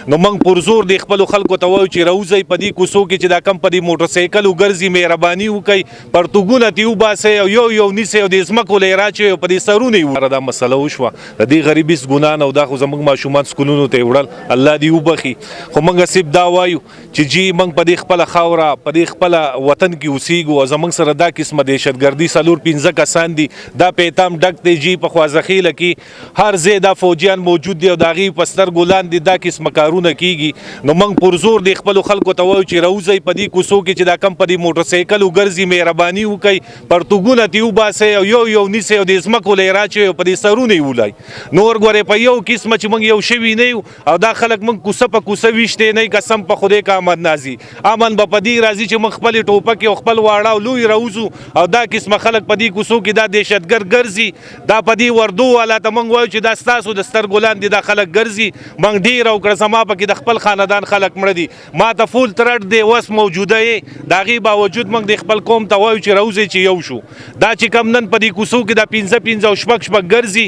نو موږ پر زور د خپلو خلکو ته وایو چې راوځئ په دې کوڅو کې چې دا کم په دې موټرسایکل وګرځي مهرباني وکړئ پرتوګونه ترې وباسئ او یو نیسئ او د ځمکو له یې راچوئ او په دې سرونه یې دا مسله وشوه د دې غریبي ګناه نه او دا خو زموږ ماشومان سکولونو ته یې وړل الله دې وبخي خو موږ صرف دا وایو چې جی موږ په دې خپله خاوره په دې خپله وطن کې اوسېږو او زموږ سره دا قسمه دهشتګردي 4-5 کسان دي دا پیتام ډک دی جی په خوازخیله کې هر ځای دا فوجیان موجود دي او د هغې په سترګو لاندې دا قسمه کارونه کېږي نو موږ پر زور د خپلو خلکو ته وایو چې راوځئ په دې کوڅو کې چې دا کم په دې موټرسایکل وګرځي مهرباني وکړئ پرتوګونه ترې وباسئ او یو نیسئ او د ځمکو له یې راچوئ او په دې سرونه یې ولئ نور ګورې په یو قسمه چې موږ یو شوي نه یو او دا خلک موږ کوڅه په کوڅه ویشتې نه قسم په خدای که امن نازي امن به په دې راځي چې موږ خپلې ټوپکې او خپل واړه او لوی راوځو او دا قسمه خلک په دې کوڅو کې دا دهشتګرد ګرځي دا په دې وردو والا ته موږ وایو چې دا ستاسو د سترګو لاندې دا خلک ګرځي موږ ډېر او کړه زما پکې د خپل خاندان خلک مړه دي ما ته فول ترټ دی اوس موجوده یې د هغې باوجود موږ د خپل قوم ته وایو چې راوځئ چې یو شو دا چې کم نن په دې کوڅو کې دا 15 او شپږ ګرځي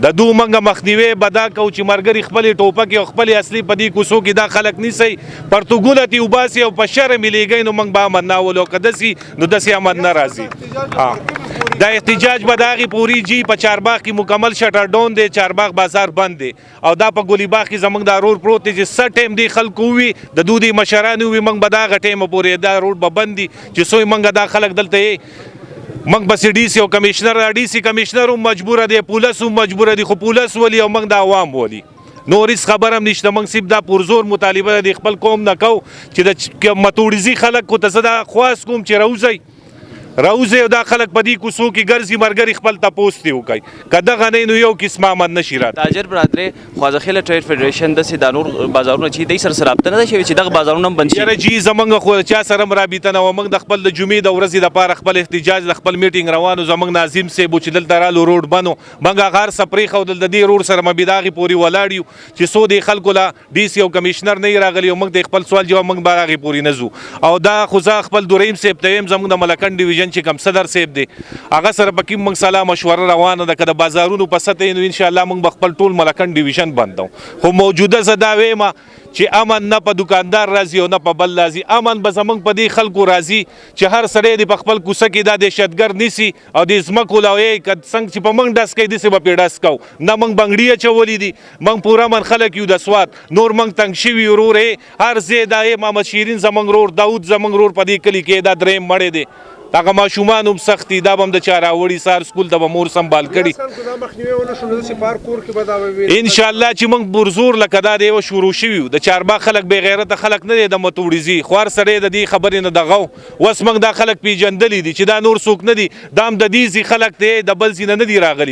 د دو منګه مخنیوي به دا کوو چې ملګري خپلې ټوپکې او خپلې اصلي په دې کوڅو کې دا خلک نیسئ پرتوګونه ترې وباسي او په شرم یې لیږئ نو موږ به امن ناولو او که داسې نو داسې امن نه راځي دا احتجاج به د هغې پورې جي په چارباغ کې مکمل شټر ډاون دی چارباغ بازار بند دی او دا په ګولي باغ کې زموږ دا روډ پروت دی چې څه ټایم دی خلکو وي د دوی مشران وي موږ به د هغه ټایمه پورې دا روډ به بند دي چې څوی موږ دا خلک دلته یې موږ بس ډي سي او کمشنر ډي سي کمشنر هم مجبوره دی پولیس هم مجبوره دی خو پولیس ولي او موږ د عوام ولي نور هېڅ خبر هم نشته موږ صرف دا پرزور مطالبه د خپل قوم نه کوو چې د متوړیزي خلک خو ته زه دا خواست کوم چې راوځئ او دا خلک په دې کوڅو کې ګرځي ملګري خپل تپوس ترې وکړئ که دغه نه نو یو قسمه امن نشي راته تاجر برادرې خوازخیله ټریډ فیډریشن داسې دا نور بازارونه چې دوی سره رابطه نه ده شوې چې دغه بازارونه هم بند شي یاره جي زموږ خو چا سره هم رابطه نه وه موږ د خپل د جمعې د ورځې دپاره خپل احتجاج د خپل میټینګ روانو زموږ ناظم صاحب چې دلته رالو روډ بند و موږ هغه هر څه پرېښودل د دې روډ سره مې د هغې پورې ولاړ یو چې څو دې خلکو له ډي سي او کمشنر نه یې راغلي او موږ د خپل سوال جواب موږ به هغې پورې نه ځو او دا خو زه خپل دریم صاحب ته یم زموږ د ملکنډ ډیویژن چې کوم صدر صاحب دی هغه سره پکې موږ سلا مشوره روانه ده که د بازارونو په سطح نو انشاءالله موږ به خپل ټول ملکنډ ډیویژن بندو خو موجوده زه دا وایم چې امن نه په دکاندار راځي او نه په بل راځي امن به زموږ په دې خلکو راځي چې هر سړی دې په خپل کوڅه کې دا دهشتګرد نیسي او د ځمکو لویې که څنګه چې په موږ ډس کوي داسې به پرې ډس کوو نه موږ بنګړي اچولي دي موږ پوره من خلک یو د سوات نور موږ تنګ شوي ورور هر ځای دا محمد شیرین زموږ رور داود زموږ رور په دې کلي کې دا دریم مړی دی هغه ماشومان هم سخت دي دا به هم د چا راوړي سهار سکول ته به مور سنبال کړي انشاءالله چې موږ برزور لکه دا د یوه شروع شوي د چارباغ خلک بې غیرته خلک نه دی د متوړیزي خو هر سړی د دې خبرې نه دغه اوس موږ دا خلک پېژندلي دي چې دا نور څوک نه دي دا هم د دې ځي خلک دی د بل ځي نه دي راغلي